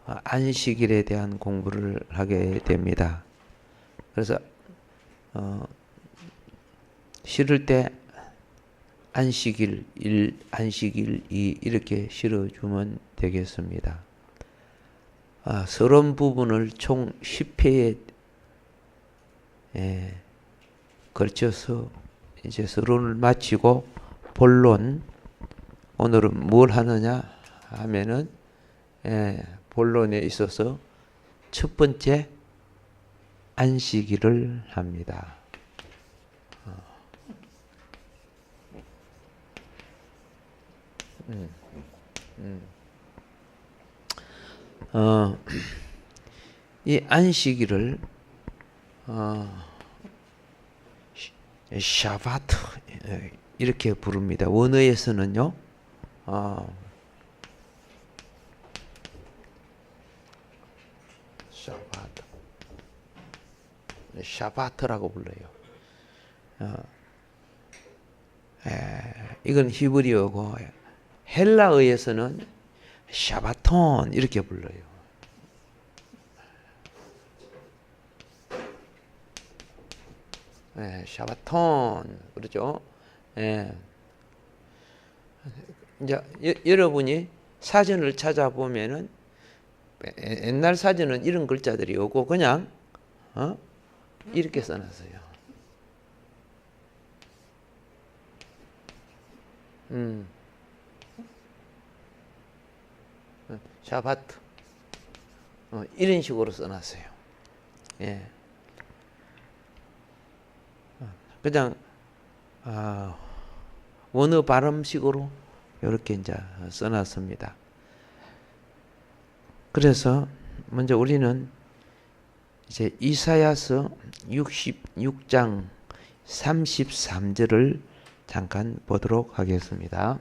안식일에 대한 공부를 하게 됩니다. 그래서 실을 때 안식일 1, 안식일 2 이렇게 실어주면 되겠습니다. 서론 부분을 총 10회에 걸쳐서 이제 서론을 마치고 본론, 오늘은 뭘 하느냐 하면은 본론에 있어서 첫 번째 안식일을 합니다. 이 안식일을 샤바트 이렇게 부릅니다. 원어에서는요. 샤바트라고 불러요. 이건 히브리어고 헬라어에서는 샤바톤 이렇게 불러요. 샤바톤 그렇죠. 이제 여러분이 사전을 찾아보면은 옛날 사전은 이런 글자들이 없고 그냥 이렇게 써놨어요. 샤바트 이런 식으로 써놨어요. 그냥 원어 발음식으로 이렇게 이제 써놨습니다. 그래서 먼저 우리는 이제 이사야서 66장 33절을 잠깐 보도록 하겠습니다.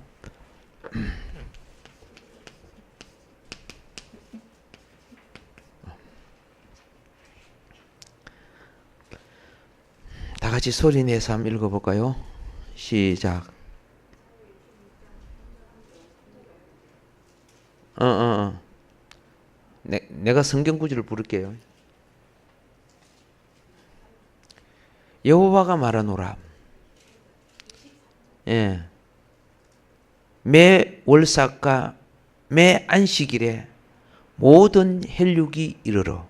다 같이 소리 내서 한번 읽어볼까요? 시작. 내가 성경 구절을 부를게요. 여호와가 말하노라. 매 월삭과 매 안식일에 모든 혈육이 이르러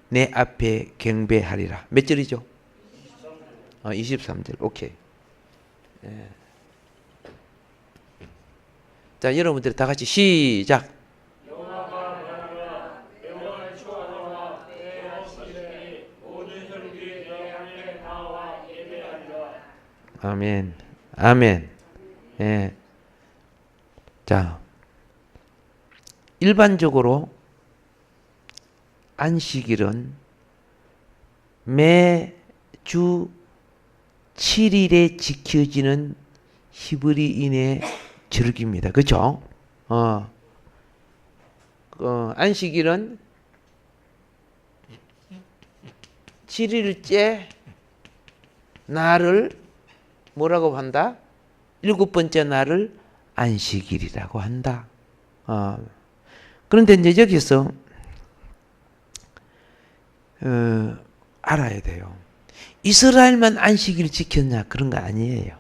내 앞에 경배하리라. 몇 절이죠? 23절. 오케이. 자, 여러분들 다 같이 시작. 아멘. 아멘. 자, 일반적으로 안식일은 매주 7일에 지켜지는 히브리인의 절기입니다. 그렇죠? 안식일은 7일째 날을 뭐라고 한다? 7번째 날을 안식일이라고 한다. 그런데 이제 여기서 알아야 돼요. 이스라엘만 안식일 지켰냐? 그런 거 아니에요.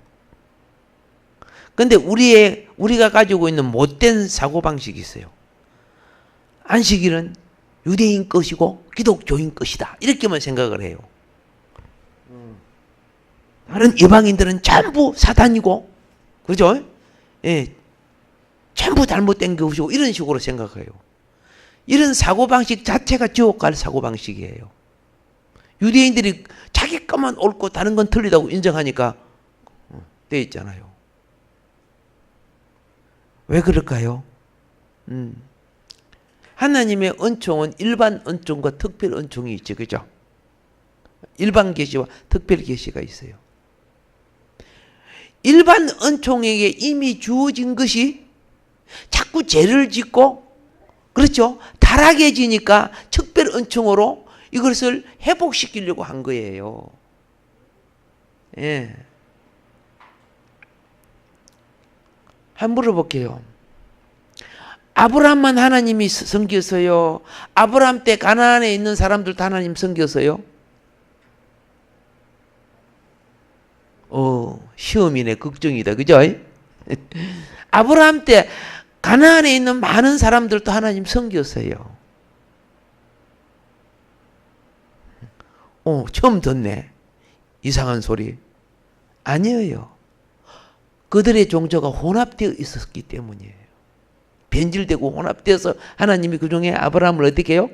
근데 우리가 가지고 있는 못된 사고방식이 있어요. 안식일은 유대인 것이고 기독교인 것이다. 이렇게만 생각을 해요. 다른 이방인들은 전부 사단이고, 그죠? 전부 잘못된 것이고, 이런 식으로 생각해요. 이런 사고방식 자체가 지옥 갈 사고방식이에요. 유대인들이 자기 것만 옳고 다른 건 틀리다고 인정하니까 돼 있잖아요. 왜 그럴까요? 하나님의 은총은 일반 은총과 특별 은총이 있죠. 그죠? 일반 계시와 특별 계시가 있어요. 일반 은총에게 이미 주어진 것이 자꾸 죄를 짓고, 그렇죠? 타락해지니까 특별 은총으로 이것을 회복시키려고 한 거예요. 한번 물어볼게요. 아브라함만 하나님이 섬겼어요? 아브라함 때 가나안에 있는 사람들도 하나님 섬겼어요? 시험이네. 걱정이다. 그죠? 아브라함 때 가나안에 있는 많은 사람들도 하나님 섬겼어요. 처음 듣네. 이상한 소리. 아니에요. 그들의 종교가 혼합되어 있었기 때문이에요. 변질되고 혼합되어서 하나님이 그 중에 아브라함을 어떻게 해요?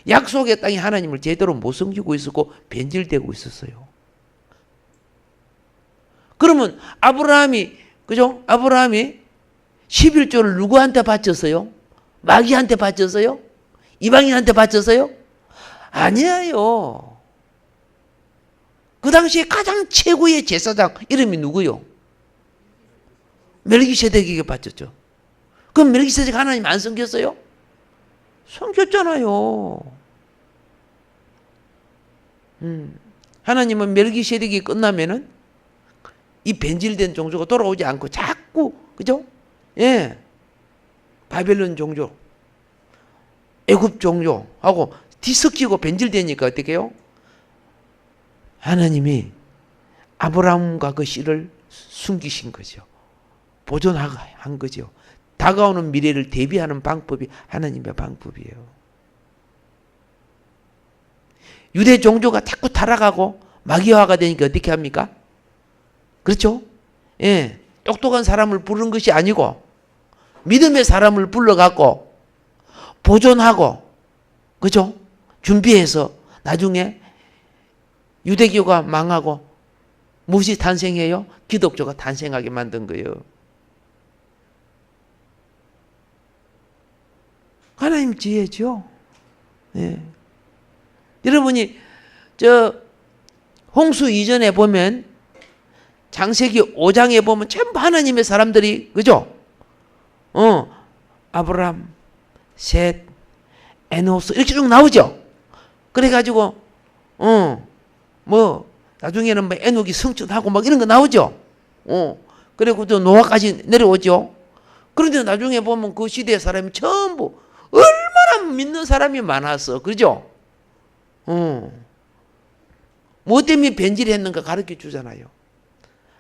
약속의 땅에 하나님을 제대로 못 섬기고 있었고 변질되고 있었어요. 그러면 아브라함이 그죠? 아브라함이 11조를 누구한테 바쳤어요? 마귀한테 바쳤어요? 이방인한테 바쳤어요? 아니에요. 그 당시에 가장 최고의 제사장 이름이 누구요? 멜기세덱에게 바쳤죠. 그럼 멜기세덱 하나님 안 섬겼어요? 섬겼잖아요. 하나님은 멜기세덱이 끝나면은 이 변질된 종교가 돌아오지 않고 자꾸 그죠? 예, 바벨론 종교, 애굽 종교하고 뒤섞이고 변질되니까 어떻게 해요? 하나님이 아브라함과 그 씨를 숨기신 거죠. 보존한 거죠. 다가오는 미래를 대비하는 방법이 하나님의 방법이에요. 유대 종교가 자꾸 타락하고 마귀화가 되니까 어떻게 합니까? 그렇죠? 예, 똑똑한 사람을 부르는 것이 아니고 믿음의 사람을 불러갖고 보존하고 그죠? 준비해서 나중에 유대교가 망하고 무엇이 탄생해요? 기독교가 탄생하게 만든 거예요. 하나님 지혜죠. 예. 여러분이 홍수 이전에 보면 창세기 5장에 보면 전부 하나님의 사람들이 그죠? 아브람, 셋, 에노스 이렇게 쭉 나오죠. 그래가지고 나중에는 에녹이 성천하고 막 이런 거 나오죠. 그리고 또 노아까지 내려오죠. 그런데 나중에 보면 그 시대의 사람이 전부 얼마나 믿는 사람이 많았어. 그죠? 뭐 때문에 변질했는가 가르쳐 주잖아요.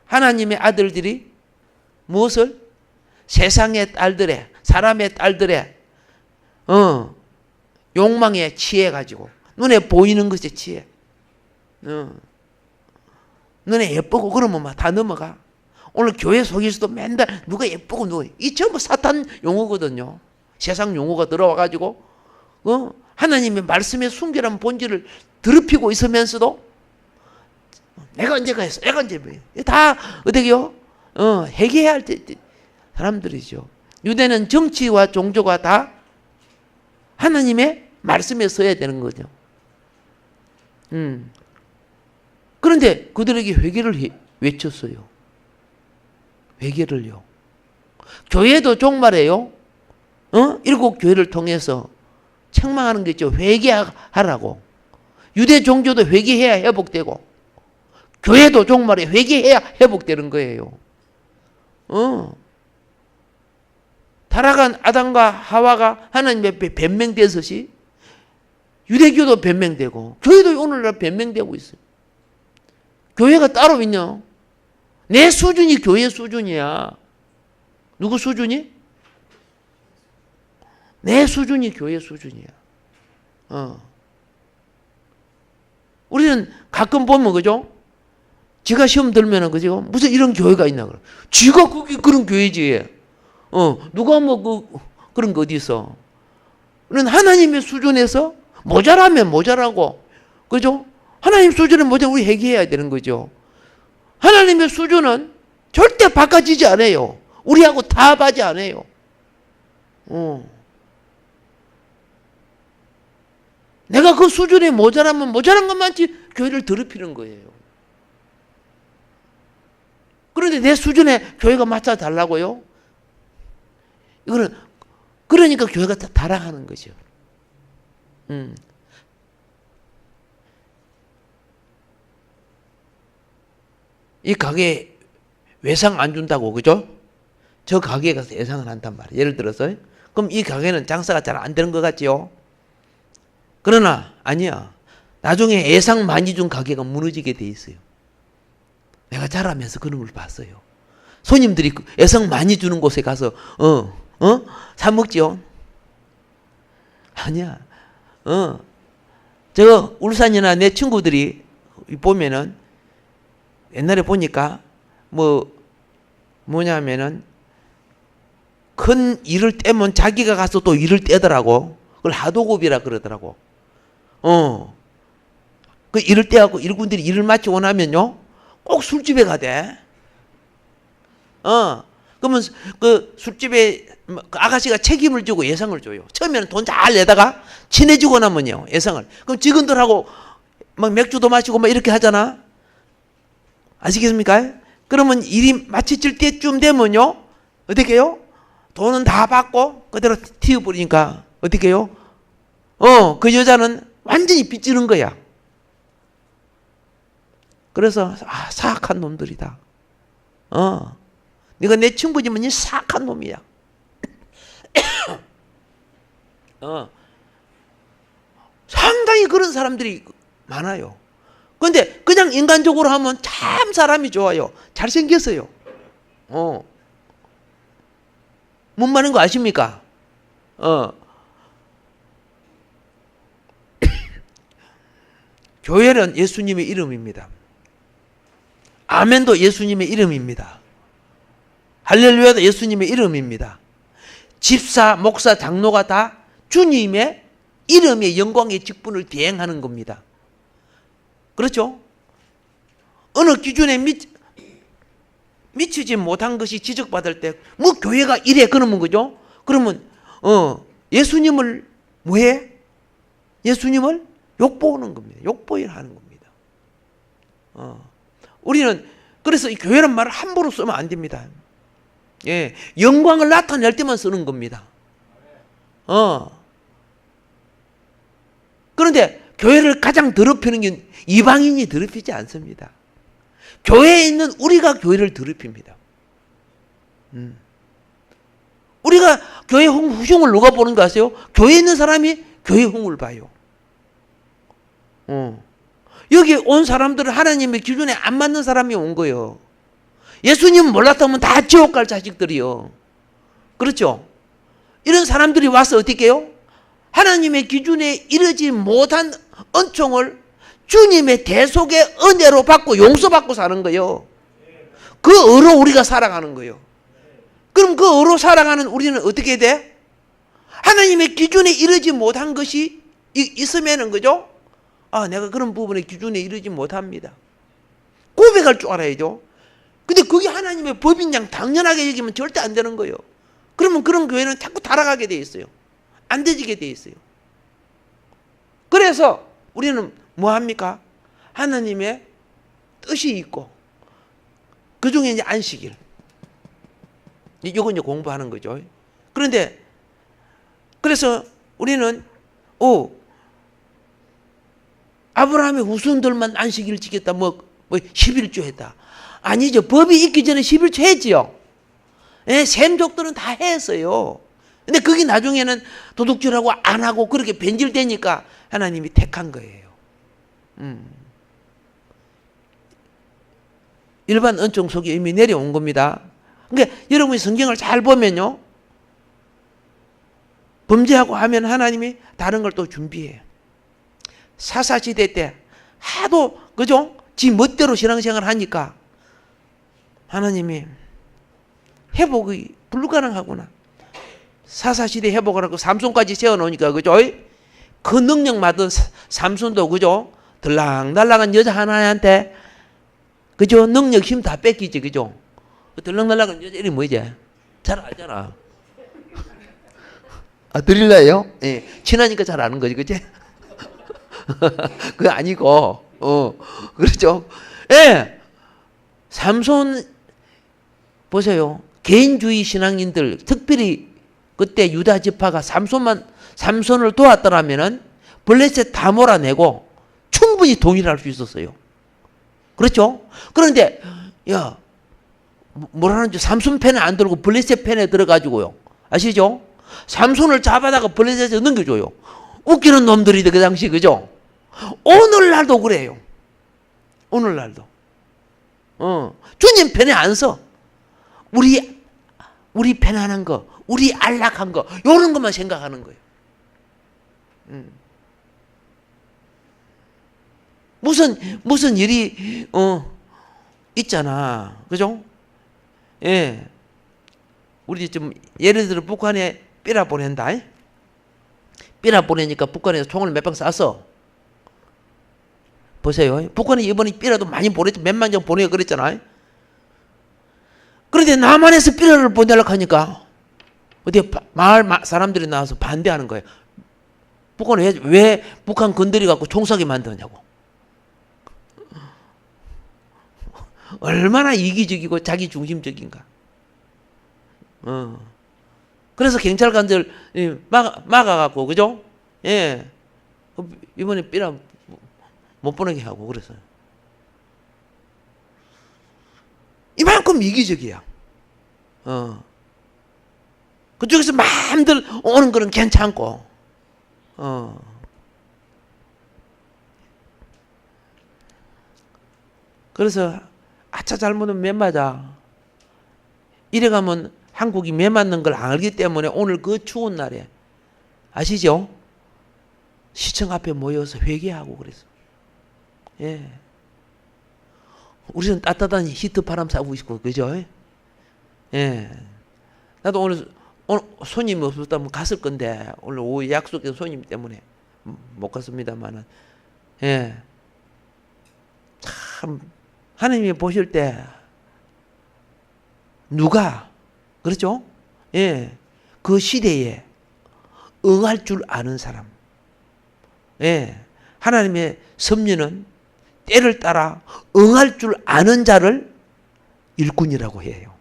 하나님의 아들들이 무엇을? 세상의 딸들의, 사람의 딸들의 욕망에 취해가지고 눈에 보이는 것에 취해. 눈에 예쁘고 그러면 막 다 넘어가. 오늘 교회 속에서도 맨날 누가 예쁘고 누가 이 전부 사탄 용어거든요. 세상 용어가 들어와가지고 하나님의 말씀의 순결한 본질을 더럽히고 있으면서도 내가 언제가 했어? 내가 언제 다 어떻게요? 회개해야 할 때 사람들이죠. 유대는 정치와 종교가 다 하나님의 말씀에 서야 되는 거죠. 그런데 그들에게 회개를 외쳤어요. 회개를요. 교회도 종말에요. 일곱 교회를 통해서 책망하는 게 있죠. 회개하라고. 유대 종교도 회개해야 회복되고 교회도 종말에 회개해야 회복되는 거예요. 타락한 아담과 하와가 하나님 앞에 변명되듯이 유대교도 변명되고 교회도 오늘날 변명되고 있어요. 교회가 따로 있냐? 내 수준이 교회 수준이야. 누구 수준이? 내 수준이 교회 수준이야. 우리는 가끔 보면 그죠? 지가 시험 들면은 그죠? 무슨 이런 교회가 있나 그래. 지가 그런 교회지. 누가 그런 거 어디 있어? 우리는 하나님의 수준에서 모자라면 모자라고, 그죠? 하나님 수준에 모자라 우리 회개해야 되는 거죠. 하나님의 수준은 절대 바꿔지지 않아요. 우리하고 타협하지 않아요. 내가 그 수준에 모자라면 모자란 것만치 교회를 더럽히는 거예요. 그런데 내 수준에 교회가 맞춰달라고요? 이거는 그러니까 교회가 다 타락하는 거죠. 이 가게 외상 안 준다고 그죠? 저 가게에 가서 예상을 한단 말이에요. 예를 들어서 그럼 이 가게는 장사가 잘 안 되는 것 같지요? 그러나 아니야. 나중에 예상 많이 준 가게가 무너지게 돼 있어요. 내가 자라면서 그런 걸 봤어요. 손님들이 예상 많이 주는 곳에 가서 사 먹지요? 아니야. 저 울산이나 내 친구들이 보면은 옛날에 보니까 뭐냐면은 큰 일을 떼면 자기가 가서 또 일을 떼더라고. 그걸 하도급이라 그러더라고. 그 일을 떼갖고 일꾼들이 일을 마치고 나면요, 꼭 술집에 가대. 그러면 그 술집에 그 아가씨가 책임을 지고 예상을 줘요. 처음에는 돈 잘 내다가 친해지고 나면요, 예상을. 그럼 직원들하고 막 맥주도 마시고 막 이렇게 하잖아. 아시겠습니까? 그러면 일이 마쳐질 때쯤 되면요, 어떻게 해요? 돈은 다 받고 그대로 튀어버리니까 어떻게 해요? 그 여자는 완전히 빚지는 거야. 그래서 사악한 놈들이다. 네가 내 친구지만 이 사악한 놈이야. 상당히 그런 사람들이 많아요. 근데 그냥 인간적으로 하면 참 사람이 좋아요. 잘생겼어요. 뭔 말인 거 아십니까? 교회는 예수님의 이름입니다. 아멘도 예수님의 이름입니다. 할렐루야도 예수님의 이름입니다. 집사, 목사, 장로가 다 주님의 이름의 영광의 직분을 대행하는 겁니다. 그렇죠? 어느 기준에 미치지 못한 것이 지적받을 때, 뭐 교회가 이래 그러면 그죠? 그러면 예수님을 뭐해? 예수님을 욕보는 겁니다. 욕보일 하는 겁니다. 우리는 그래서 이 교회란 말을 함부로 쓰면 안 됩니다. 예, 영광을 나타낼 때만 쓰는 겁니다. 그런데 교회를 가장 더럽히는 게 이방인이 더럽히지 않습니다. 교회에 있는 우리가 교회를 더럽힙니다. 우리가 교회 흉을 누가 보는 거 아세요? 교회에 있는 사람이 교회 흉을 봐요. 여기 온 사람들은 하나님의 기준에 안 맞는 사람이 온 거예요. 예수님 몰랐다면 다 지옥 갈 자식들이요. 그렇죠? 이런 사람들이 와서 어떻게 해요? 하나님의 기준에 이르지 못한 은총을 주님의 대속의 은혜로 받고 용서받고 사는 거예요. 그 의로 우리가 살아가는 거예요. 그럼 그 의로 살아가는 우리는 어떻게 돼? 하나님의 기준에 이르지 못한 것이 있으면은 그죠? 내가 그런 부분의 기준에 이르지 못합니다. 고백할 줄 알아야죠. 근데 그게 하나님의 법인 양 당연하게 여기면 절대 안 되는 거예요. 그러면 그런 교회는 자꾸 타락하게 돼 있어요. 안 되지게 돼 있어요. 그래서 우리는 뭐 합니까? 하나님의 뜻이 있고 그 중에 이제 안식일. 이거 이제 공부하는 거죠. 그런데 그래서 우리는 아브라함의 후손들만 안식일을 지켰다. 뭐 11조 했다. 아니죠. 법이 있기 전에 11조 했지요. 예, 셈족들은 다 했어요. 근데 그게 나중에는 도둑질하고 안 하고 그렇게 변질되니까 하나님이 택한 거예요. 일반 은총 속에 이미 내려온 겁니다. 그러니까 여러분이 성경을 잘 보면요, 범죄하고 하면 하나님이 다른 걸 또 준비해요. 사사시대 때 하도 그죠? 지 멋대로 신앙생활을 하니까 하나님이 회복이 불가능하구나. 사사시대 회복을 하고 삼손까지 세워놓으니까 그죠? 그 능력 받은 삼손도 그죠? 들락날락한 여자 하나한테 그죠? 능력 힘 다 뺏기지 그죠? 들락날락한 여자 이름이 뭐지? 잘 알잖아. 드릴라요? 예, 친하니까 잘 아는 거지 그지? 그거 아니고 그렇죠? 예, 삼손 보세요. 개인주의 신앙인들 특별히 그때 유다 지파가 삼손을 도왔더라면은 블레셋 다 몰아내고 충분히 동일할 수 있었어요. 그렇죠? 그런데 뭐라는지 삼손 편에 안 들고 블레셋 편에 들어가지고요. 아시죠? 삼손을 잡아다가 벌레에서 넘겨줘요. 웃기는 놈들이다 그 당시, 그죠? 오늘날도 그래요. 오늘날도. 주님 편에 안 서. 우리 편안한 거, 우리 안락한 거, 요런 것만 생각하는 거예요. 무슨 일이 있잖아, 그죠? 예, 우리 좀 예를 들어 북한에 삐라 보낸다. 삐라 보내니까 북한에서 총을 몇 방 쐈어. 보세요. 북한에 이번에 삐라도 많이 보냈죠. 몇만 정 보내고 그랬잖아요. 그런데 남한에서 삐라를 보내려고 하니까 어디 마을 사람들이 나와서 반대하는 거예요. 북한은 왜 북한 건드리 갖고 총 쏘게 만드냐고. 얼마나 이기적이고 자기 중심적인가. 그래서 경찰관들 막아갖고, 그죠? 예. 이번에 삐라 못 보내게 하고 그랬어요. 이만큼 이기적이야. 그쪽에서 마음대로 오는 거는 괜찮고, 그래서 아차 잘못은 매 맞아. 이래가면 한국이 매 맞는 걸 알기 때문에 오늘 그 추운 날에 아시죠? 시청 앞에 모여서 회개하고 그랬어. 예. 우리는 따뜻한 히트 바람 쐬고 있고, 그죠? 예. 나도 오늘 손님이 없었다면 갔을 건데, 오늘 오후 약속된 손님 때문에 못 갔습니다만은, 예. 참, 하나님이 보실 때, 누가, 그렇죠? 예. 그 시대에 응할 줄 아는 사람. 예. 하나님의 섭리는 때를 따라 응할 줄 아는 자를 일꾼이라고 해요.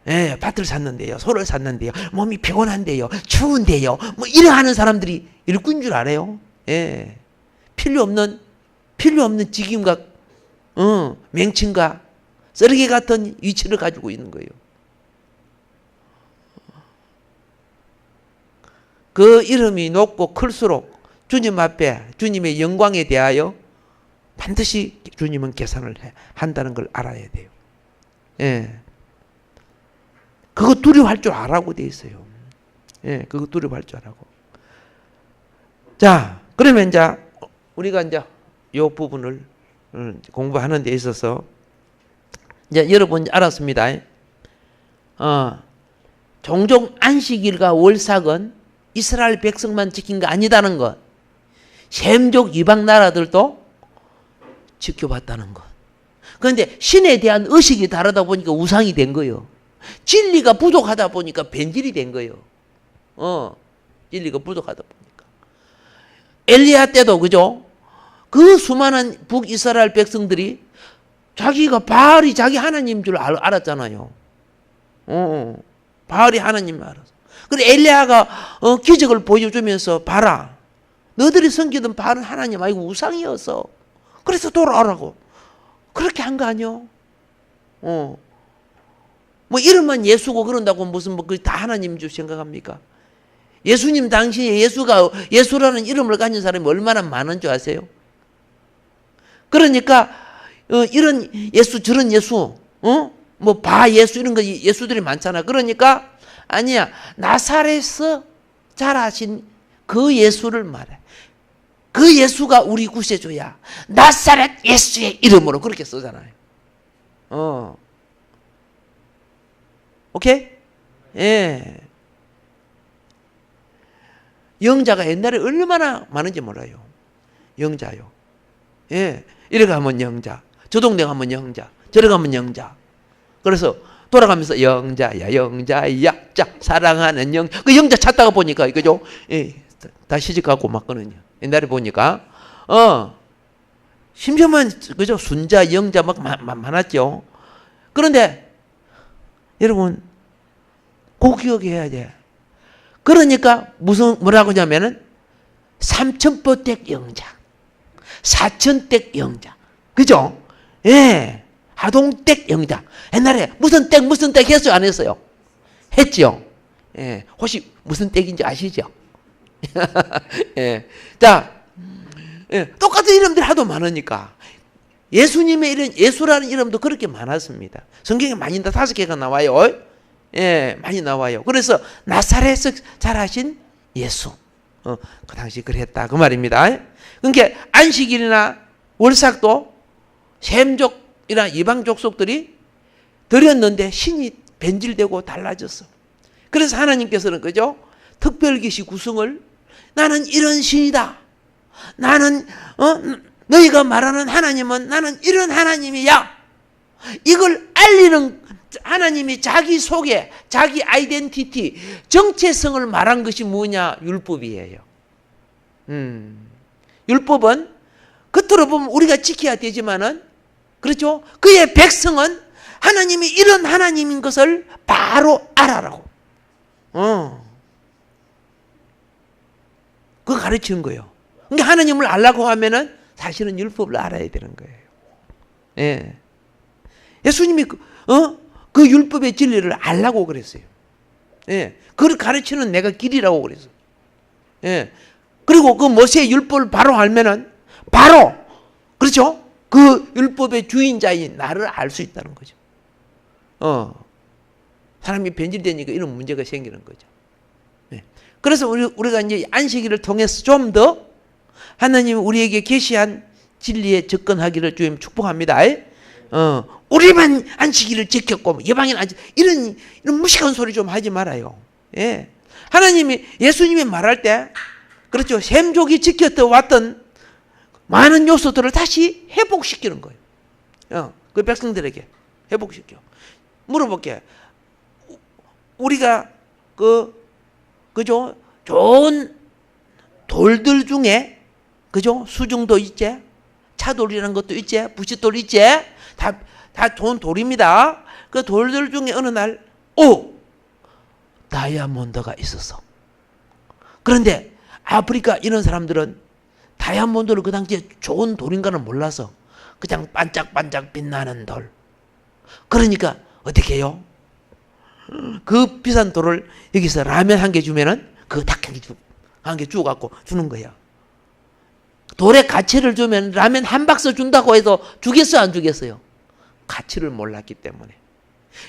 예, 밭을 샀는데요, 소를 샀는데요, 몸이 피곤한데요, 추운데요, 뭐 이래 하는 사람들이 일꾼인 줄 알아요. 예, 필요 없는 직임과 맹칭과 쓰레기 같은 위치를 가지고 있는 거예요. 그 이름이 높고 클수록 주님 앞에 주님의 영광에 대하여 반드시 주님은 계산을 한다는 걸 알아야 돼요. 예. 그거 두려워할 줄 알라고 돼 있어요. 예, 그거 두려워할 줄 알라고. 자, 그러면 이제 우리가 이제 이 부분을 공부하는 데 있어서 이제 여러분 알았습니다. 종종 안식일과 월삭은 이스라엘 백성만 지킨 거 아니다는 것. 셈족 이방 나라들도 지켜봤다는 것. 그런데 신에 대한 의식이 다르다 보니까 우상이 된 거예요. 진리가 부족하다 보니까 변질이 된 거예요. 진리가 부족하다 보니까. 엘리야 때도 그죠? 그 수많은 북이스라엘 백성들이 자기가 바알이 자기 하나님인 줄 알았잖아요. 바알이 하나님인 줄 알았어. 그래 엘리야가 기적을 보여주면서 봐라. 너들이 섬기던 바알은 하나님 아니고 우상이었어. 그래서 돌아오라고. 그렇게 한 거 아니요? 뭐 이름만 예수고 그런다고 무슨 뭐 그 다 하나님인 줄 생각합니까? 예수님 당시에 예수라는 이름을 가진 사람이 얼마나 많은 줄 아세요? 그러니까 이런 예수 저런 예수 뭐 바 예수 이런 거 예수들이 많잖아. 그러니까 아니야, 나사렛에서 자라신 그 예수를 말해. 그 예수가 우리 구세주야. 나사렛 예수의 이름으로 그렇게 쓰잖아요. 오케이? 예. 영자가 옛날에 얼마나 많은지 몰라요. 영자요. 예. 이래 가면 영자. 저 동네 가면 영자. 저래 가면 영자. 그래서 돌아가면서 영자야, 영자야, 자, 사랑하는 영. 그 영자 찾다가 보니까, 그죠? 예. 다 시집가고 맞거든요. 옛날에 보니까. 심지어만, 그죠? 순자, 영자 막 많았죠. 그런데, 여러분, 그 기억해야 돼. 그러니까, 뭐라고 하냐면은, 삼천포댁 영자, 사천댁 영자. 그죠? 예. 하동댁 영자. 옛날에 무슨 댁 했어요? 안 했어요? 했죠? 예, 혹시 무슨 댁인지 아시죠? 예. 자, 예, 똑같은 이름들이 하도 많으니까 예수님의 이름, 예수라는 이름도 그렇게 많았습니다. 성경에 많이 5개가 나와요. 예, 많이 나와요. 그래서 나사렛에서 자라신 예수. 그 당시 그랬다. 그 말입니다. 그러니까 안식일이나 월삭도 셈족이나 이방 족속들이 드렸는데 신이 변질되고 달라졌어. 그래서 하나님께서는 그죠? 특별계시 구성을 나는 이런 신이다. 나는 너희가 말하는 하나님은 나는 이런 하나님이야. 이걸 알리는 하나님이 자기 소개, 자기 아이덴티티, 정체성을 말한 것이 뭐냐? 율법이에요. 율법은 겉으로 보면 우리가 지켜야 되지만은 그렇죠? 그의 백성은 하나님이 이런 하나님인 것을 바로 알아라고. 그거 가르치는 거예요. 그러니까 하나님을 알라고 하면은 사실은 율법을 알아야 되는 거예요. 예. 예수님이 그 율법의 진리를 알라고 그랬어요. 예. 그걸 가르치는 내가 길이라고 그랬어요. 예. 그리고 그 모세의 율법을 바로 알면은 바로 그렇죠? 그 율법의 주인자인 나를 알 수 있다는 거죠. 사람이 변질되니까 이런 문제가 생기는 거죠. 예. 그래서 우리가 이제 안식일을 통해서 좀 더 하나님이 우리에게 계시한 진리에 접근하기를 주님 축복합니다. 우리만 안식일을 지켰고 여방인 안식 이런 무식한 소리 좀 하지 말아요. 예. 하나님이 예수님이 말할 때 그렇죠. 셈족이 지켰던 왔던 많은 요소들을 다시 회복시키는 거예요. 그 백성들에게 회복시켜. 물어볼게. 우리가 그죠? 좋은 돌들 중에 그죠? 수중도 있지, 차돌이라는 것도 있지, 부싯돌 있지, 다 좋은 돌입니다. 그 돌들 중에 어느 날, 다이아몬드가 있었어. 그런데 아프리카 이런 사람들은 다이아몬드를 그 당시에 좋은 돌인가는 몰라서 그냥 반짝반짝 빛나는 돌. 그러니까 어떻게 해요? 그 비싼 돌을 여기서 라면 한 개 주면은 그 닭 한 개 주워갖고 주는 거야. 돌의 가치를 주면 라면 한 박스 준다고 해서 주겠어요, 안 주겠어요? 가치를 몰랐기 때문에.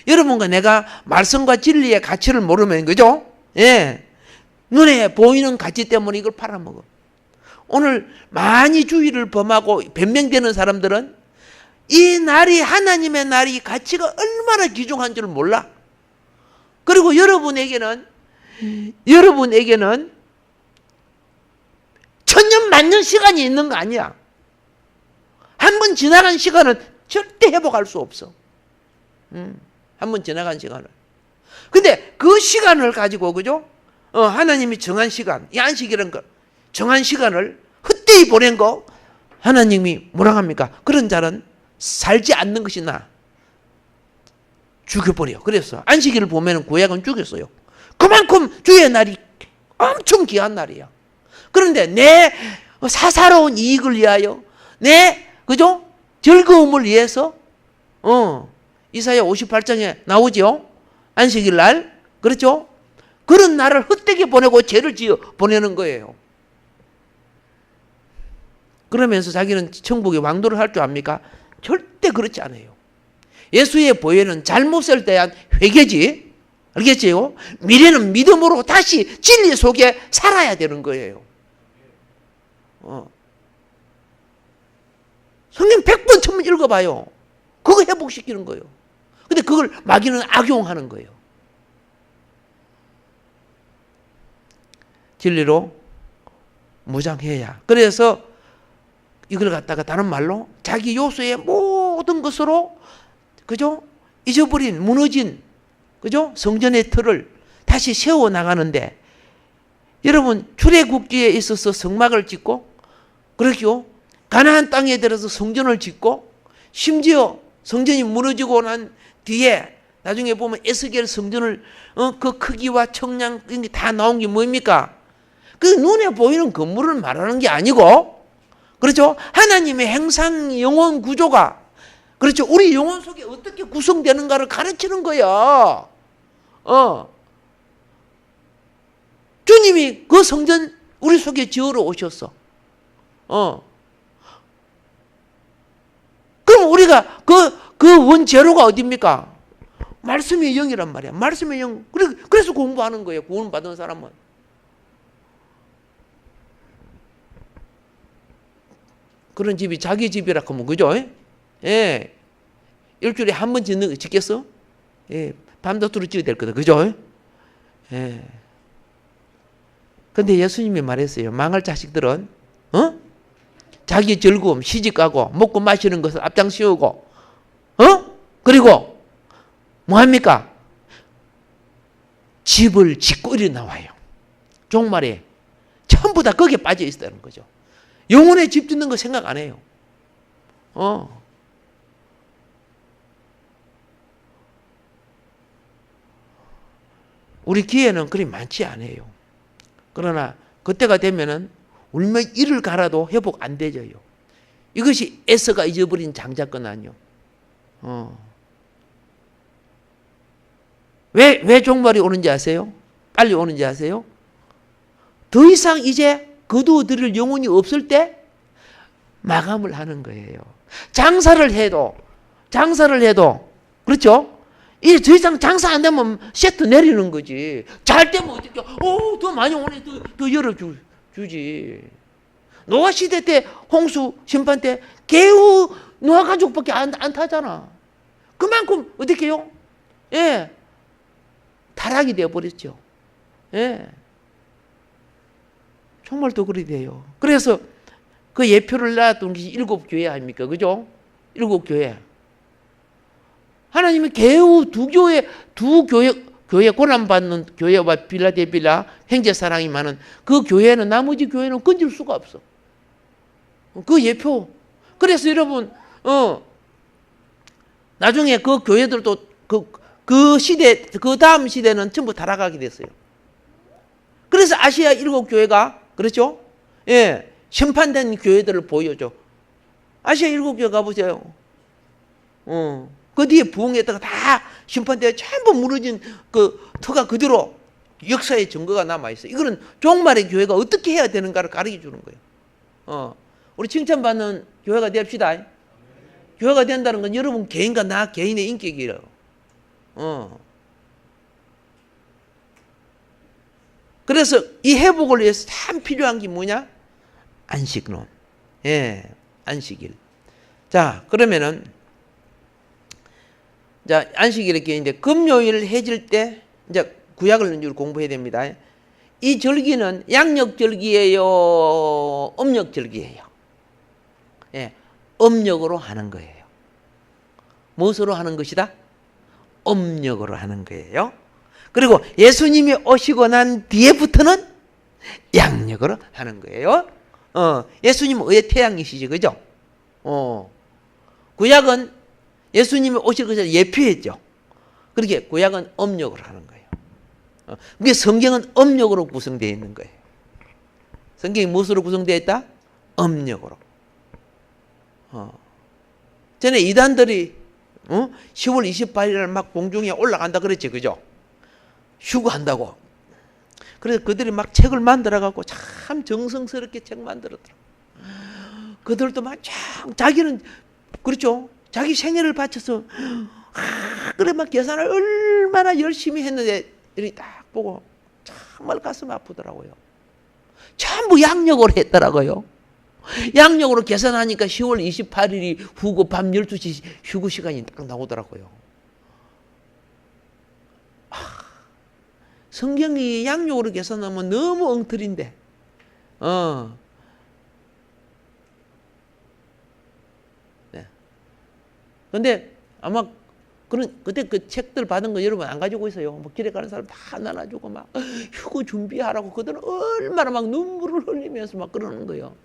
여러분과 내가 말씀과 진리의 가치를 모르면, 그죠? 예. 눈에 보이는 가치 때문에 이걸 팔아먹어. 오늘 많이 주의를 범하고 변명되는 사람들은 이 날이 하나님의 날이 가치가 얼마나 귀중한 줄 몰라. 그리고 여러분에게는 천년 만년 시간이 있는 거 아니야. 한 번 지나간 시간은 절대 회복할 수 없어. 한 번 지나간 시간을. 근데 그 시간을 가지고 그죠? 하나님이 정한 시간, 이 안식이라는 거 정한 시간을 헛되이 보낸 거 하나님이 뭐라 합니까? 그런 자는 살지 않는 것이 나. 죽여버려. 그래서 안식일을 보면 구약은 죽였어요. 그만큼 주의 날이 엄청 귀한 날이야. 그런데 내 사사로운 이익을 위하여 내 그죠? 즐거움을 위해서 이사야 58장에 나오죠. 안식일 날. 그렇죠? 그런 날을 헛되게 보내고 죄를 지어 보내는 거예요. 그러면서 자기는 천국의 왕도를 할 줄 압니까? 절대 그렇지 않아요. 예수의 보혜는 잘못을 대한 회개지. 알겠지요? 미래는 믿음으로 다시 진리 속에 살아야 되는 거예요. 성경 100번, 1000번 읽어봐요. 그거 회복시키는 거예요. 근데 그걸 마귀는 악용하는 거예요. 진리로 무장해야. 그래서 이걸 갖다가 다른 말로 자기 요소의 모든 것으로 그죠? 잊어버린, 무너진 그죠? 성전의 틀을 다시 세워 나가는데 여러분 출애굽기에 있어서 성막을 짓고 그렇죠? 가나안 땅에 들어서 성전을 짓고 심지어 성전이 무너지고 난 뒤에 나중에 보면 에스겔 성전을 그 크기와 청량 이런 게 다 나온 게 뭡니까? 그 눈에 보이는 건물을 말하는 게 아니고 그렇죠? 하나님의 행상 영혼 구조가 그렇죠? 우리 영혼 속에 어떻게 구성되는가를 가르치는 거야. 주님이 그 성전 우리 속에 지으러 오셨어. 그럼 우리가 그 원재료가 어딥니까? 말씀의 영이란 말이야. 말씀의 영. 그래서 공부하는 거예요. 구원 받은 사람은. 그런 집이 자기 집이라 하면, 그죠? 예. 일주일에 한 번 짓겠어? 예. 밤도토록 지어야 될 거다. 그죠? 예. 근데 예수님이 말했어요. 망할 자식들은, 자기 즐거움, 시집가고, 먹고 마시는 것을 앞장씌우고, 그리고, 뭐합니까? 집을 짓고 일어나와요. 종말에 전부 다 거기에 빠져 있다는 거죠. 영혼의 집 짓는 거 생각 안 해요. 우리 기회는 그리 많지 않아요. 그러나 그때가 되면은 울며 이를 갈아도 회복 안 되져요. 이것이 에서가 잊어버린 장자권 아니요. 왜 종말이 오는지 아세요? 빨리 오는지 아세요? 더 이상 이제 거두어들일 영혼이 없을 때 마감을 하는 거예요. 장사를 해도 그렇죠? 이제 더 이상 장사 안 되면 세트 내리는 거지. 잘 되면 어떻게? 더 많이 오네. 더 열어주지. 노아 시대 때 홍수 심판 때 개우 노아 가족밖에 안 타잖아. 그만큼 어떻게 해요? 예, 타락이 되어버렸죠. 예. 정말 또 그리 돼요. 그래서 그 예표를 놔둔 것이 7교회 아닙니까? 그죠? 7교회. 하나님이 개우 두 교회 고난받는 교회와 빌라델피아 형제사랑이 많은 그 교회는 나머지 교회는 건질 수가 없어. 그 예표. 그래서 여러분, 나중에 그 교회들도 그 시대, 그 다음 시대는 전부 타락하게 됐어요. 그래서 아시아 7교회가, 그렇죠? 예, 심판된 교회들을 보여줘. 아시아 7교회 가보세요. 그 뒤에 부흥했다가 다 심판되어 전부 무너진 그 터가 그대로 역사의 증거가 남아있어요. 이거는 종말의 교회가 어떻게 해야 되는가를 가르쳐 주는 거예요. 우리 칭찬받는 교회가 됩시다. 교회가 된다는 건 여러분 개인과 나 개인의 인격이에요. 그래서 이 회복을 위해서 참 필요한 게 뭐냐? 안식론. 예, 안식일. 자, 그러면은, 자, 안식일의 기회인데, 금요일 해질 때, 이제 구약을 공부해야 됩니다. 이 절기는 양력절기예요? 음력절기예요? 예, 음력으로 하는 거예요. 무엇으로 하는 것이다? 음력으로 하는 거예요. 그리고 예수님이 오시고 난 뒤에부터는 양력으로 하는 거예요. 예수님은 의의 태양이시죠, 그죠? 구약은 예수님이 오실 것을 예표했죠. 그렇게 구약은 음력으로 하는 거예요. 그게 성경은 음력으로 구성되어 있는 거예요. 성경이 무엇으로 구성되어 있다? 음력으로. 전에 이단들이 10월 28일 막 공중에 올라간다 그랬지, 그죠? 휴거한다고. 그래서 그들이 막 책을 만들어갖고 참 정성스럽게 책 만들었더라. 그들도 막 자기는, 그렇죠? 자기 생애를 바쳐서, 그래 막 계산을 얼마나 열심히 했는데, 이렇게 딱 보고 정말 가슴 아프더라고요. 전부 양력으로 했더라고요. 양력으로 계산하니까 10월 28일이 후고 밤 12시 휴거 시간이 딱 나오더라고요. 성경이 양력으로 계산하면 너무 엉터리인데, 네. 근데 아마 그때 그 책들 받은 거 여러분 안 가지고 있어요. 뭐 길에 가는 사람 다 나눠주고 막 휴거 준비하라고 그들은 얼마나 막 눈물을 흘리면서 막 그러는 거예요.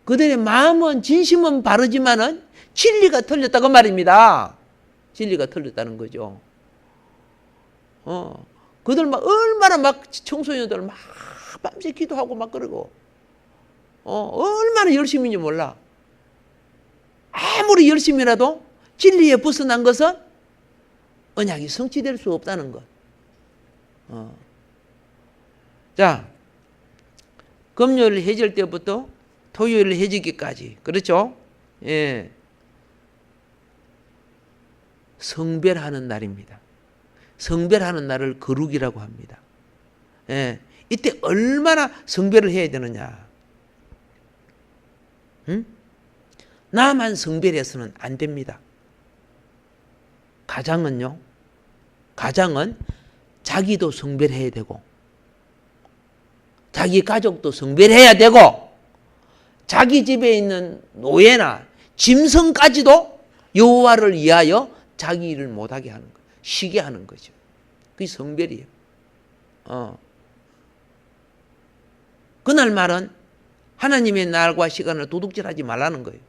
그들의 마음은 진심은 바르지만은 진리가 틀렸다고 말입니다. 진리가 틀렸다는 거죠. 그들 막 얼마나 막 청소년들 막 밤새 기도하고 막 그러고, 얼마나 열심인지 몰라. 아무리 열심이라도 진리에 벗어난 것은 언약이 성취될 수 없다는 것. 자, 금요일 해질 때부터 토요일 해지기까지. 그렇죠? 예. 성별하는 날입니다. 성별하는 날을 거룩이라고 합니다. 예. 이때 얼마나 성별을 해야 되느냐. 응? 나만 성별해서는 안 됩니다. 가장은요. 가장은 자기도 성별해야 되고 자기 가족도 성별해야 되고 자기 집에 있는 노예나 짐승까지도 여호와를 위하여 자기 일을 못하게 하는 거예요. 쉬게 하는 거죠. 그게 성별이에요. 그날 말은 하나님의 날과 시간을 도둑질하지 말라는 거예요.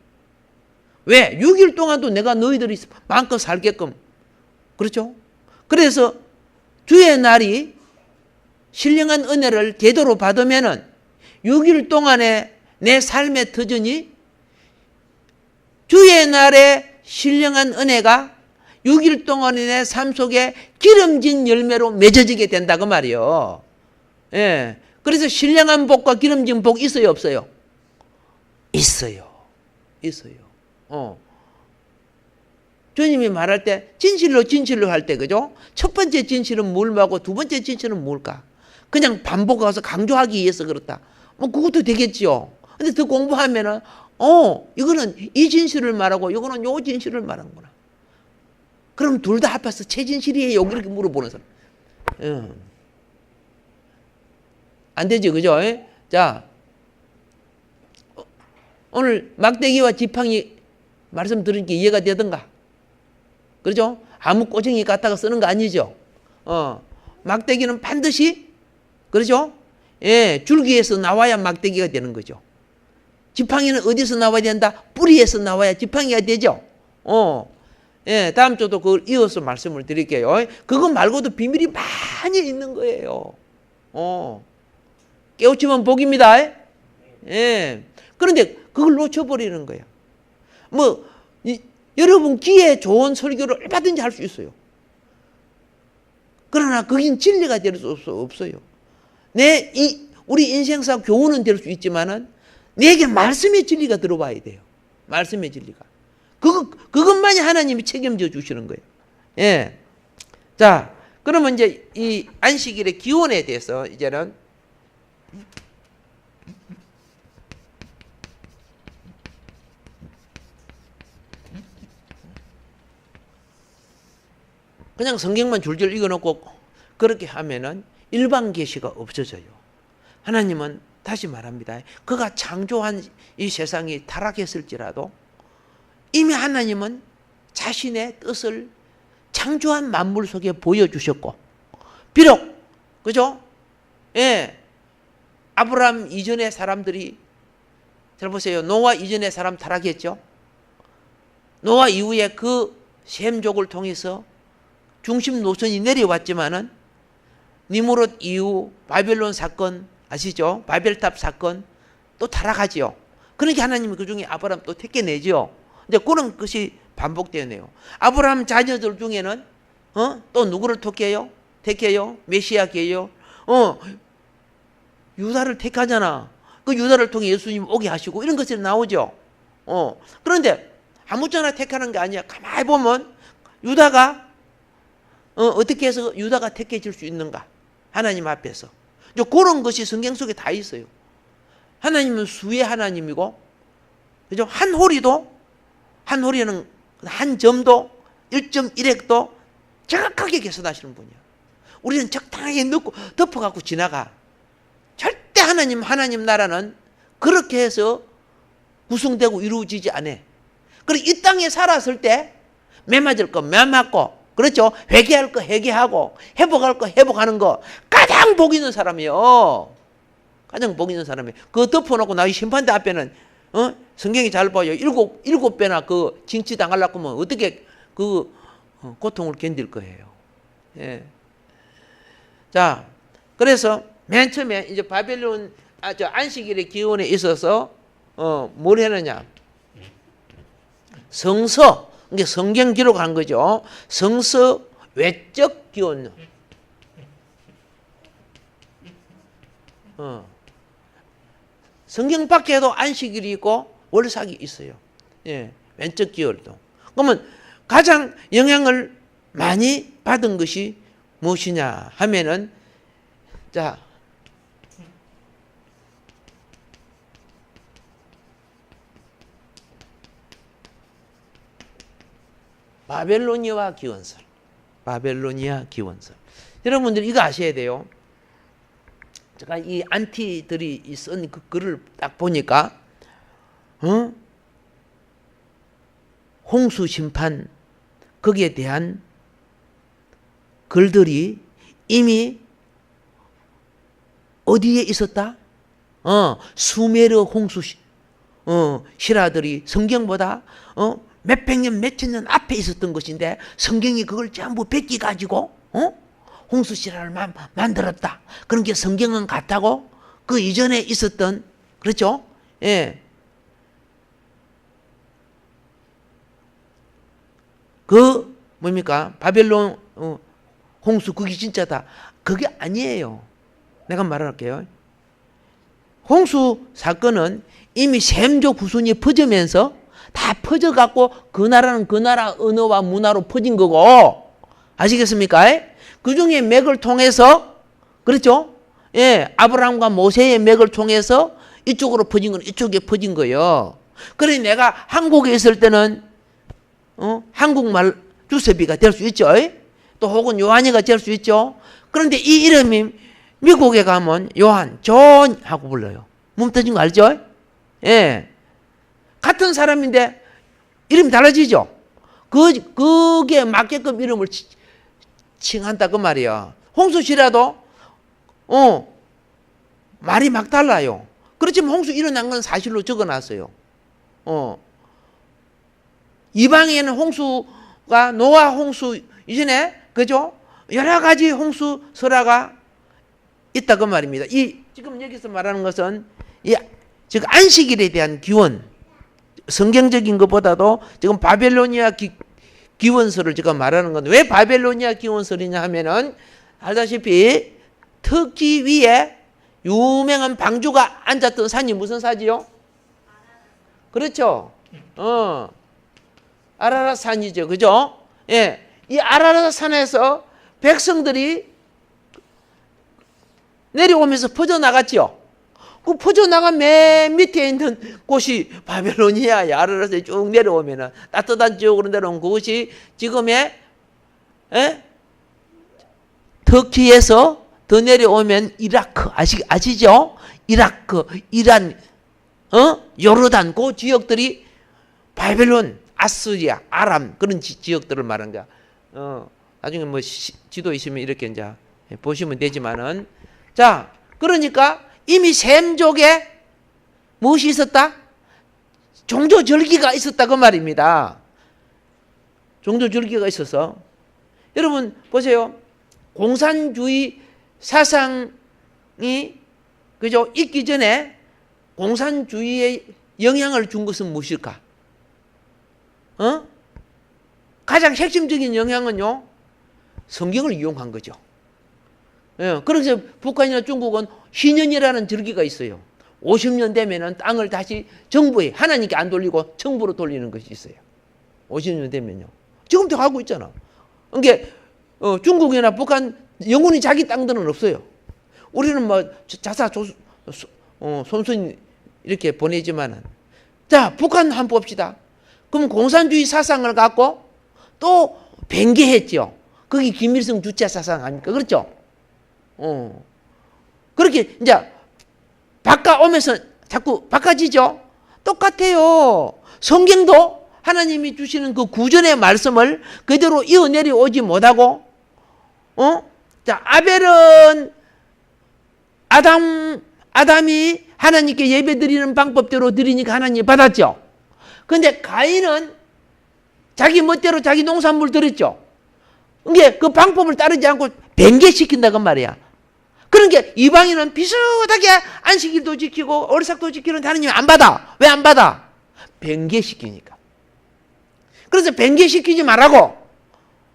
왜? 6일 동안도 내가 너희들이 마음껏 살게끔. 그렇죠? 그래서 주의 날이 신령한 은혜를 제대로 받으면은 6일 동안에 내 삶의 터전이 주의 날에 신령한 은혜가 6일 동안의 내 삶 속에 기름진 열매로 맺어지게 된다 그 말이요. 예. 그래서 신령한 복과 기름진 복 있어요, 없어요? 있어요. 있어요. 주님이 말할 때 진실로 할 때 그죠? 첫 번째 진실은 뭘하고 두 번째 진실은 뭘까? 그냥 반복해서 강조하기 위해서 그렇다. 뭐 그것도 되겠지요. 근데 더 공부하면은 이거는 이 진실을 말하고 이거는 요 진실을 말하는구나. 그럼 둘 다 합해서 최진실이에요. 이렇게 물어보는 사람. 안 되지, 그죠? 자, 오늘 막대기와 지팡이 말씀 들으니까 이해가 되던가? 그렇죠? 아무 꼬쟁이 갖다가 쓰는 거 아니죠? 막대기는 반드시, 그렇죠? 예, 줄기에서 나와야 막대기가 되는 거죠. 지팡이는 어디서 나와야 된다? 뿌리에서 나와야 지팡이가 되죠? 예, 다음 주도 그걸 이어서 말씀을 드릴게요. 그거 말고도 비밀이 많이 있는 거예요. 깨우치면 복입니다. 예. 그런데 그걸 놓쳐버리는 거야. 여러분 기회 좋은 설교를 얼마든지 할 수 있어요. 그러나 그긴 진리가 될 수 없어요. 우리 인생사 교훈은 될 수 있지만은 내게 말씀의 진리가 들어와야 돼요. 말씀의 진리가. 그것만이 하나님이 책임져 주시는 거예요. 예. 자, 그러면 이제 이 안식일의 기원에 대해서 이제는 그냥 성경만 줄줄 읽어놓고 그렇게 하면은 일반 계시가 없어져요. 하나님은 다시 말합니다. 그가 창조한 이 세상이 타락했을지라도 이미 하나님은 자신의 뜻을 창조한 만물 속에 보여주셨고, 비록, 그죠? 예. 아브라함 이전의 사람들이, 잘 보세요. 노아 이전의 사람 타락했죠? 노아 이후에 그 셈족을 통해서 중심 노선이 내려왔지만은 니무롯 이후 바벨론 사건 아시죠? 바벨탑 사건 또 타락하지요. 그러니까 하나님이 그 중에 아브라함 또 택해내죠. 이제 그런 것이 반복되네요. 아브라함 자녀들 중에는 또 누구를 택해요? 메시아계요. 유다를 택하잖아. 그 유다를 통해 예수님 오게 하시고 이런 것들이 나오죠. 그런데 아무짝나 택하는 게 아니야. 가만히 보면 유다가 어떻게 해서 유다가 택해질 수 있는가? 하나님 앞에서. 그런 것이 성경 속에 다 있어요. 하나님은 수의 하나님이고, 그죠? 한 호리는 한 점도 1.1획도 정확하게 계산하시는 분이야. 우리는 적당하게 넣고 덮어갖고 지나가. 절대 하나님 나라는 그렇게 해서 구성되고 이루어지지 않아. 그리고 이 땅에 살았을 때 매맞을 거 매맞고, 그렇죠? 회개할 거 회개하고 회복할 거 회복하는 거 가장 복 있는 사람이요. 가장 복 있는 사람이에요. 그거 덮어놓고 나중에 심판대 앞에는 성경이 잘 봐요. 일곱 배나 그 징치 당하려고 하면 어떻게 그 고통을 견딜 거예요. 예. 자, 그래서 맨 처음에 이제 바벨론 안식일의 기원에 있어서 뭘 했느냐? 성서, 이게 성경 기록한 거죠. 성서 외적 기원. 성경 밖에도 안식일이 있고 월삭이 있어요. 예, 왼쪽 기월도. 그러면 가장 영향을 많이 받은 것이 무엇이냐 하면은, 자, 바벨로니아 기원설. 바벨로니아 기원설. 여러분들 이거 아셔야 돼요. 제가 이 안티들이 쓴 그 글을 딱 보니까, 홍수 심판, 거기에 대한 글들이 이미 어디에 있었다? 수메르 홍수 실화들이 성경보다 몇백 년, 몇천 년 앞에 있었던 것인데 성경이 그걸 전부 베끼 가지고 홍수 실화를 만들었다. 그런 게 성경은 같다고 그 이전에 있었던, 그렇죠? 예. 그 뭡니까? 바벨론 홍수 그게 진짜다. 그게 아니에요. 내가 말할게요. 홍수 사건은 이미 셈족 후손이 퍼지면서 다 퍼져갖고 그 나라는 그 나라 언어와 문화로 퍼진 거고, 아시겠습니까? 그 중에 맥을 통해서, 그렇죠? 예, 아브라함과 모세의 맥을 통해서 이쪽으로 퍼진 건 이쪽에 퍼진 거예요. 그러니 내가 한국에 있을 때는 한국말 주세비가 될 수 있죠. 또 혹은 요한이가 될 수 있죠. 그런데 이 이름이 미국에 가면 요한, 존 하고 불러요. 몸 터진 거 알죠? 예. 같은 사람인데 이름이 달라지죠. 그게 맞게끔 이름을 칭한다 그 말이야. 홍수시라도 말이 막 달라요. 그렇지만 홍수 일어난 건 사실로 적어놨어요. 이방에는 홍수가 노아 홍수 이전에, 그죠? 여러 가지 홍수 설화가 있다 그 말입니다. 지금 여기서 말하는 것은 지금 안식일에 대한 기원, 성경적인 것보다도 지금 바벨로니아 기원설을 제가 말하는 건데, 왜 바벨로니아 기원설이냐 하면은 알다시피 터키 위에 유명한 방주가 앉았던 산이 무슨 산이요? 그렇죠. 아라랏 산이죠. 그죠? 예. 이 아라랏 산에서 백성들이 내려오면서 퍼져나갔죠. 그 퍼져나간 맨 밑에 있는 곳이 바벨로니아에 아라랏에 쭉 내려오면은 따뜻한 지역으로 내려온 그것이 지금의 터키에서 더 내려오면 이라크 아시죠? 이라크, 이란, 요르단 그 지역들이 바벨론, 아스리아, 아람 그런 지역들을 말한 거야. 나중에 뭐 지도 있으면 이렇게 이제 보시면 되지만은, 자, 그러니까 이미 셈족에 무엇이 있었다? 종교절기가 있었다 그 말입니다. 종교절기가 있어서 여러분 보세요. 공산주의 사상이, 그죠? 있기 전에 공산주의에 영향을 준 것은 무엇일까? 가장 핵심적인 영향은요, 성경을 이용한 거죠. 예, 그래서 북한이나 중국은 희년이라는 절기가 있어요. 50년 되면은 땅을 다시 정부에, 하나님께 안 돌리고 정부로 돌리는 것이 있어요. 50년 되면요. 지금도 하고 있잖아. 그러니까 중국이나 북한 영원히 자기 땅들은 없어요. 우리는 뭐 자사 손순 이렇게 보내지만은, 자, 북한 한번 봅시다. 그럼 공산주의 사상을 갖고 또 변개했죠. 그게 김일성 주체 사상 아닙니까? 그렇죠? 그렇게 이제 바꿔오면서 자꾸 바꿔지죠. 똑같아요. 성경도 하나님이 주시는 그 구전의 말씀을 그대로 이어 내려오지 못하고, 자, 아벨은 아담이 하나님께 예배 드리는 방법대로 드리니까 하나님이 받았죠. 근데 가인은 자기 멋대로 자기 농산물 드렸죠. 그게 그 방법을 따르지 않고 변개시킨다고 말이야. 그러니까 이방인은 비슷하게 안식일도 지키고 월삭도 지키는데 하나님이 안 받아. 왜 안 받아? 변개시키니까. 그래서 변개시키지 말라고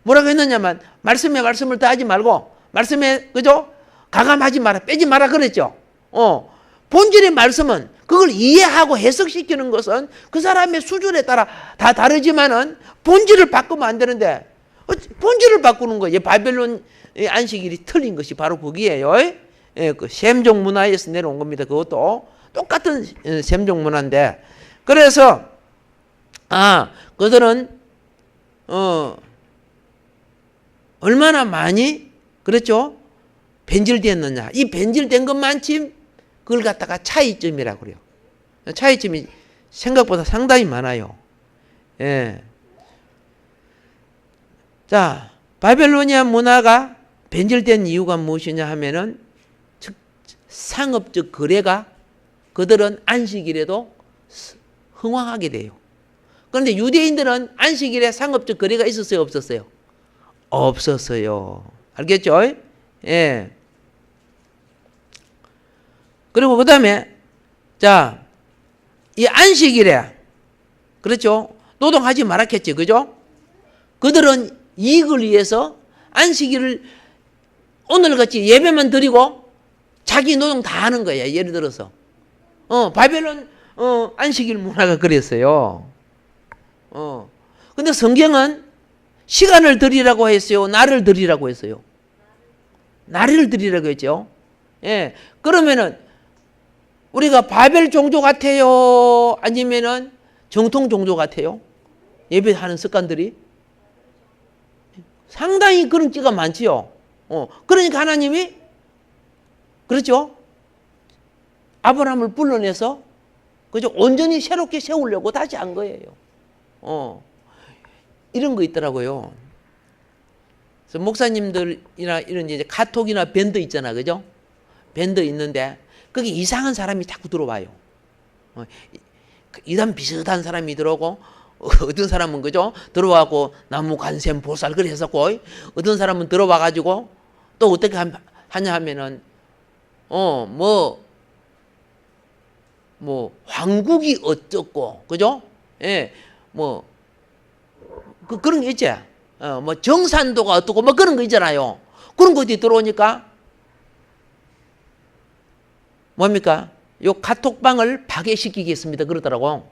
뭐라고 했느냐면, 말씀에 말씀을 더하지 말고 말씀에, 그죠? 가감하지 마라, 빼지 마라 그랬죠. 본질의 말씀은 그걸 이해하고 해석시키는 것은 그 사람의 수준에 따라 다 다르지만은 본질을 바꾸면 안 되는데 본질을 바꾸는 거예요. 바벨론 안식일이 틀린 것이 바로 거기에요. 그 셈종 문화에서 내려온 겁니다. 그것도 똑같은 셈종 문화인데, 그래서 그들은 얼마나 많이 그렇죠? 변질되었느냐. 이 변질된 것만큼 그걸 갖다가 차이점이라고 그래요. 차이점이 생각보다 상당히 많아요. 예. 자, 바벨로니아 문화가 변질된 이유가 무엇이냐 하면은 상업적 거래가 그들은 안식일에도 흥왕하게 돼요. 그런데 유대인들은 안식일에 상업적 거래가 있었어요, 없었어요? 없었어요. 알겠죠? 예. 그리고 그 다음에, 자, 이 안식일에, 그렇죠? 노동하지 말았겠지, 그죠? 그들은 이익을 위해서 안식일을 오늘같이 예배만 드리고 자기 노동 다 하는 거야, 예를 들어서. 바벨론, 안식일 문화가 그랬어요. 근데 성경은 시간을 드리라고 했어요? 날을 드리라고 했어요? 날을 드리라고 했죠? 예. 그러면은, 우리가 바벨 종교 같아요? 아니면은 정통 종교 같아요? 예배하는 습관들이? 상당히 그런 끼가 많지요. 그러니까 하나님이, 그렇죠? 아브라함을 불러내서, 그죠? 온전히 새롭게 세우려고 다시 한 거예요. 이런 거 있더라고요. 그래서 목사님들이나 이런 이제 카톡이나 밴드 있잖아, 그죠? 밴드 있는데, 거기 이상한 사람이 자꾸 들어와요. 이단 비슷한 사람이 들어오고, 어떤 사람은 그죠? 들어와고 나무 관샘 보살 그래 했었고, 어떤 사람은 들어와가지고 또 어떻게 하냐 하면은 황국이 어쩌고, 그죠? 예, 그런 게 있지. 정산도가 어떻고 그런 거 있잖아요. 그런 거 어디 들어오니까 뭡니까? 요 카톡방을 파괴시키겠습니다. 그러더라고.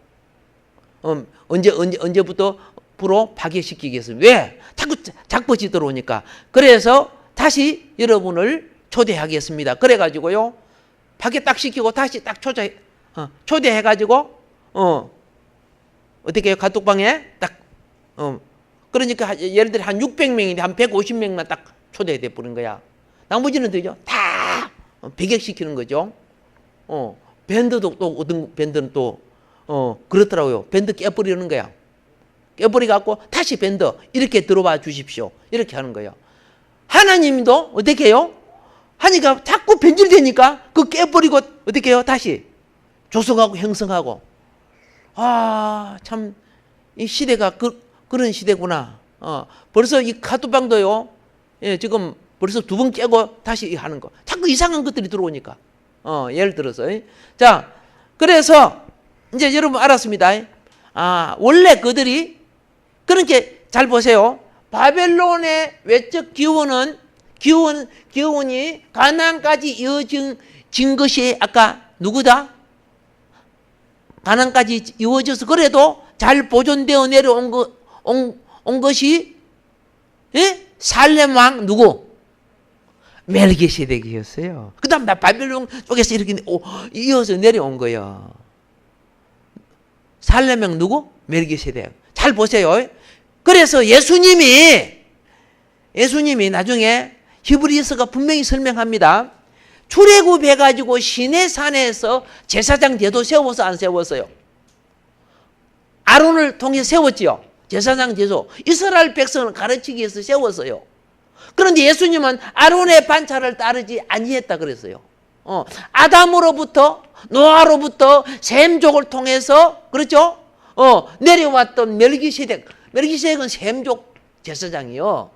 언제부터 부로 파괴시키겠습니다. 왜? 자꾸 작버지 들어오니까. 그래서 다시 여러분을 초대하겠습니다. 그래가지고요, 파괴 딱 시키고 다시 딱 초대해가지고, 어떻게 해요? 카톡방에 딱, 그러니까 예를 들어 한 600명인데 한 150명만 딱 초대돼 버린 거야. 나머지는 되죠? 다 배격시키는 거죠. 밴드도 또 어떤 밴드는 또 그렇더라고요. 밴드 깨버리는 거야. 깨버려갖고 다시 밴드 이렇게 들어와 주십시오. 이렇게 하는 거예요. 하나님도 어떻게 해요? 하니까 자꾸 변질되니까 그 깨버리고 어떻게 해요? 다시 조성하고 형성하고. 참 이 시대가 그런 시대구나. 벌써 이 카톡방도요. 예, 지금 벌써 2번 깨고 다시 하는 거. 자꾸 이상한 것들이 들어오니까. 예를 들어서. 자, 그래서 이제 여러분 알았습니다. 원래 그들이, 그렇게 잘 보세요. 바벨론의 외적 기원이 가나안까지 이어진 것이 아까 누구다? 가나안까지 이어져서 그래도 잘 보존되어 내려온 온 것이, 예? 살렘 왕 누구? 멜기세덱이었어요. 그 다음 바벨론 쪽에서 이렇게 이어서 내려온 거예요. 살렘 왕 누구? 멜기세덱. 잘 보세요. 그래서 예수님이 나중에 히브리서가 분명히 설명합니다. 출애굽해가지고 시내산에서 제사장 제도 세워서 안 세웠어요? 아론을 통해 세웠지요. 제사장 제도. 이스라엘 백성을 가르치기 위해서 세웠어요. 그런데 예수님은 아론의 반차를 따르지 아니했다 그랬어요. 아담으로부터 노아로부터 셈족을 통해서, 그렇죠? 내려왔던 멜기세덱은 셈족 제사장이요.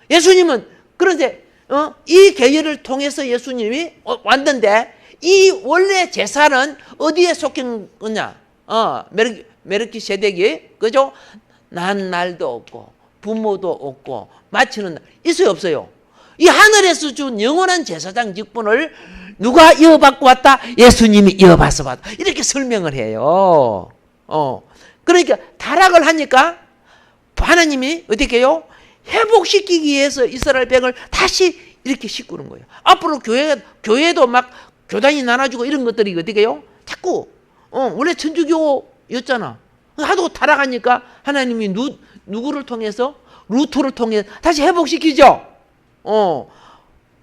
예수님은 그런데 이 계열을 통해서 예수님이 왔는데, 이 원래 제사는 어디에 속한 거냐? 멜기세덱이, 그죠? 난 날도 없고 부모도 없고 마치는 날 있어요, 없어요? 이 하늘에서 준 영원한 제사장 직분을 누가 이어받고 왔다? 예수님이 이어받아서 왔다. 이렇게 설명을 해요. 그러니까 타락을 하니까 하나님이 어떻게 해요? 회복시키기 위해서 이스라엘 백을 다시 이렇게 씻구는 거예요. 앞으로 교회도 막 교단이 나눠주고 이런 것들이 어떻게 해요? 자꾸 원래 천주교였잖아. 하도 타락하니까 하나님이 누구를 통해서? 루터를 통해 다시 회복시키죠.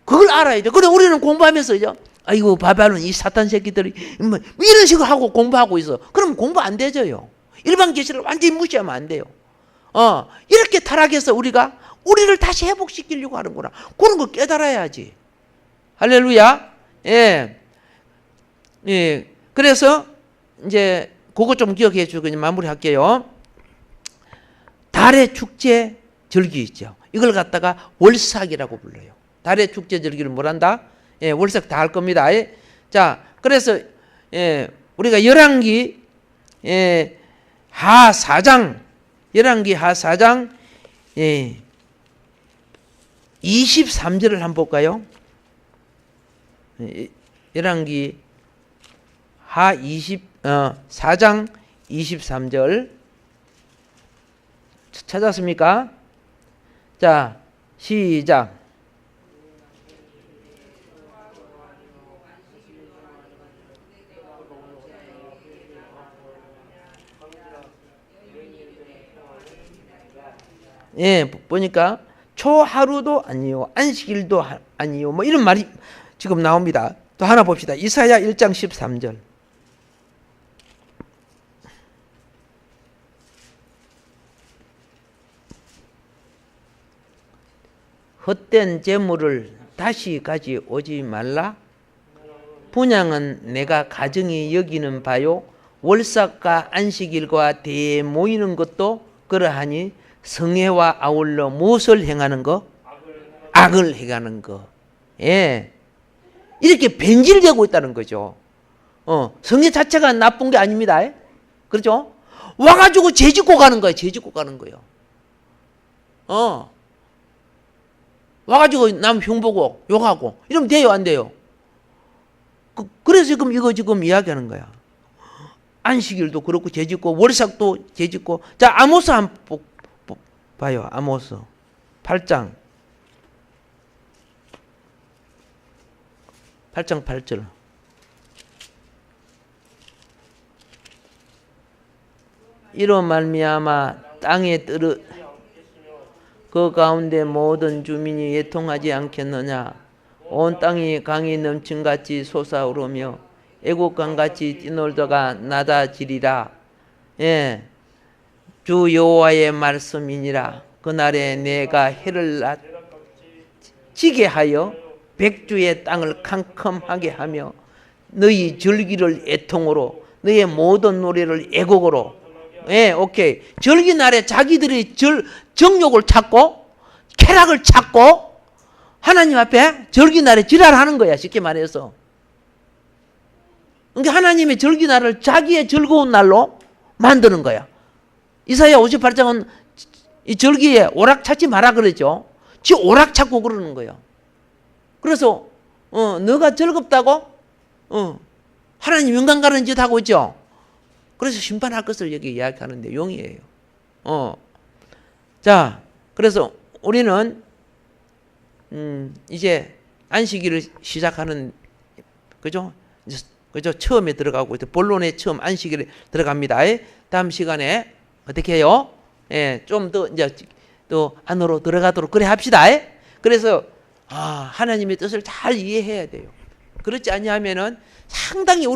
그걸 알아야 돼. 그래 우리는 공부하면서요. 아이고 바벨론 이 사탄 새끼들이 뭐 이런 식으로 하고 공부하고 있어. 그럼 공부 안 되져요. 일반 계시를 완전히 무시하면 안 돼요. 이렇게 타락해서 우리를 다시 회복시키려고 하는구나. 그런 거 깨달아야지. 할렐루야. 예. 예. 그래서 이제 그거 좀 기억해 주고 마무리할게요. 달의 축제 절기 있죠. 이걸 갖다가 월삭이라고 불러요. 달의 축제 절기를 뭐란다? 예, 월삭 다 할 겁니다. 예. 자, 그래서 우리가 열왕기 하 4장 23절을 한번 볼까요? 열왕기 하 4장 23절 찾았습니까? 자, 시작. 예, 보니까 초하루도 아니요, 안식일도 아니요, 뭐 이런 말이 지금 나옵니다. 또 하나 봅시다. 이사야 1장 13절. 헛된 재물을 다시 가져오지 말라. 분향은 내가 가정이 여기는 바요. 월삭과 안식일과 대에 모이는 것도 그러하니 성회와 아울러 무엇을 행하는 거? 악을 행하는 거. 예. 이렇게 변질되고 있다는 거죠. 성회 자체가 나쁜 게 아닙니다. 그렇죠? 와가지고 죄 짓고 가는 거예요. 죄 짓고 가는 거예요. 와가지고 남 흉보고 욕하고 이러면 돼요, 안 돼요? 그래서 지금 이거 지금 이야기하는 거야. 안식일도 그렇고 죄 짓고 월삭도 죄 짓고. 자, 아모스 한번 봐요. 아모스 8장 8절. 이로 말미암아 땅에 그 가운데 모든 주민이 애통하지 않겠느냐. 온 땅이 강이 넘침같이 솟아오르며 애국강같이 뛰놀다가 낮아지리라. 예, 주 여호와의 말씀이니라. 그날에 내가 해를 지게 하여 백주의 땅을 캄캄하게 하며 너희 절기를 애통으로 너희 모든 노래를 애곡으로. 예, 오케이. 절기 날에 자기들이 정욕을 찾고 쾌락을 찾고 하나님 앞에 절기 날에 지랄하는 거야. 쉽게 말해서. 그러니까 하나님의 절기 날을 자기의 즐거운 날로 만드는 거야. 이사야 58장은 이 절기에 오락 찾지 마라 그러죠. 지 오락 찾고 그러는 거예요. 그래서 너가 즐겁다고 하나님 영광 가는 짓 하고 있죠. 그래서 심판할 것을 여기 이야기하는 내용이에요. 자, 그래서 우리는 이제 안식일을 시작하는, 그죠? 처음에 들어가고 본론에 처음 안식일에 들어갑니다. 다음 시간에 어떻게 해요? 예, 좀 더 이제 또 안으로 들어가도록 그래 합시다. 그래서 하나님의 뜻을 잘 이해해야 돼요. 그렇지 않냐면은 상당히 우리